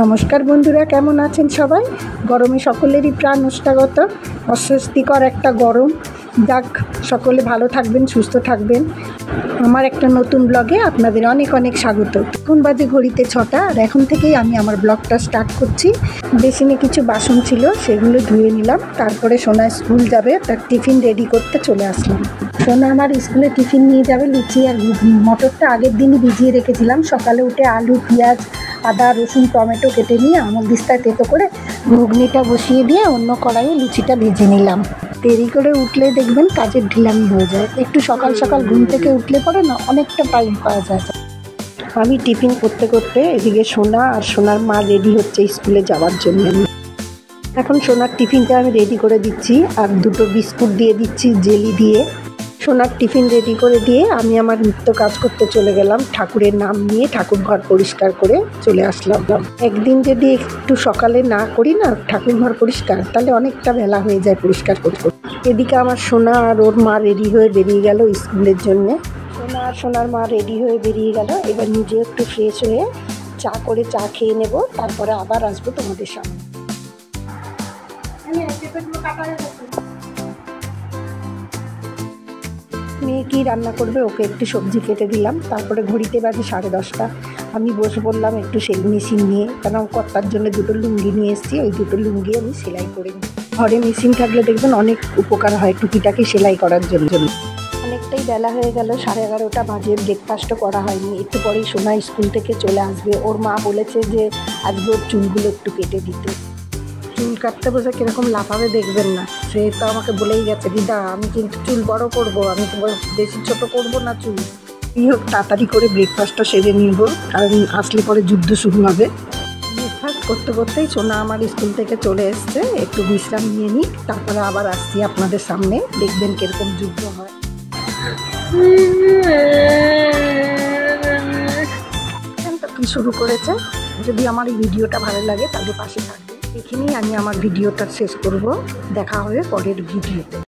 নমস্কার বন্ধুরা, কেমন আছেন সবাই? গরমে সকলেরই প্রাণ ওষ্ঠাগত, অস্বস্তিকর একটা গরম। যাক, সকলে ভালো থাকবেন, সুস্থ থাকবেন। আমার একটা নতুন ব্লগে আপনাদের অনেক অনেক স্বাগত। এখন বাজে ঘড়িতে 6টা, আর এখন থেকেই আমি আমার ব্লগটা স্টার্ট করছি। বেসিনে কিছু বাসন ছিল, সেগুলো ধুয়ে নিলাম। তারপরে সোনা স্কুল যাবে, তার টিফিন রেডি করতে চলে আসলাম। সোনা আমার স্কুলে টিফিন নিয়ে যাবে লুচি আর ঘুগনি। মটরটা আগের দিনই ভিজিয়ে রেখেছিলাম। সকালে উঠে আলু, পেঁয়াজ, আদা, রসুন, টমেটো কেটে নিয়ে আমল দিস্তায় তেতো করে ঘুগনিটা বসিয়ে দিয়ে অন্য কড়াইয়ে লুচিটা ভেজে নিলাম। দেরি করে উঠলে দেখবেন কাজের ঢিলামি হয়ে যায়। একটু সকাল সকাল ঘুম থেকে উঠলে পরে না অনেকটা টাইম পাওয়া যায়। আমি টিফিন করতে করতে এদিকে সোনা আর সোনার মা রেডি হচ্ছে স্কুলে যাওয়ার জন্য। এখন সোনার টিফিনটা আমি রেডি করে দিচ্ছি, আর দুটো বিস্কুট দিয়ে দিচ্ছি জেলি দিয়ে। সোনার টিফিন রেডি করে দিয়ে আমি আমার নিত্য কাজ করতে চলে গেলাম। ঠাকুরের নাম নিয়ে ঠাকুর ঘর পরিষ্কার করে চলে আসলাম। একদিন যদি একটু সকালে না করি না ঠাকুর ঘর পরিষ্কার, তাহলে অনেকটা বেলা হয়ে যায় পরিষ্কার করতে। এদিকে আমার সোনা আর ওর মা রেডি হয়ে বেরিয়ে গেল স্কুলের জন্যে। সোনা আর সোনার মা রেডি হয়ে বেরিয়ে গেল। এবার নিজে একটু ফ্রেশ হয়ে চা খেয়ে নেব, তারপরে আবার আসবো তোমাদের সামনে। মেয়ে কি রান্না করবে, ওকে একটু সবজি কেটে দিলাম। তারপরে ঘড়িতে বাজে 10:30। আমি বসে পড়লাম একটু সেলাই মেশিন নিয়ে, কারণ কর্তার জন্য দুটো লুঙ্গি নিয়ে এসেছি। ওই দুটো লুঙ্গি আমি সেলাই করে নিই। ঘরে মেশিন থাকলে দেখবেন অনেক উপকার হয় টুকিটাকি সেলাই করার জন্য। অনেকটাই বেলা হয়ে গেল, 11:30 বাজে। ব্রেকফাস্টও করা হয়নি। একটু পরেই সোনা স্কুল থেকে চলে আসবে। ওর মা বলেছে যে আজকে ওর চুলগুলো একটু কেটে দিতে। চুল কাটতে বসে কীরকম লাফাবে দেখবেন না। সে তো আমাকে বলেই গেছে, দিদা আমি কিন্তু চুল বড় করব, আমি তো বেশি ছোট করব না চুল। এই হোক, তাড়াতাড়ি করে ব্রেকফাস্টটা সেরে নিব, কারণ আসলে পরে যুদ্ধ শুরু হবে। ব্রেকফাস্ট করতে করতেই সোনা আমার স্কুল থেকে চলে এসছে। একটু বিশ্রাম নিয়ে নিই, তারপরে আবার আসছি আপনাদের সামনে। দেখবেন কীরকম যুদ্ধ হয়। কি শুরু করেছে। যদি আমার এই ভিডিওটা ভালো লাগে তাহলে পাশে থাকবে। এখানেই আমি আমার ভিডিওটা শেষ করব। দেখা হবে পরের ভিডিওতে।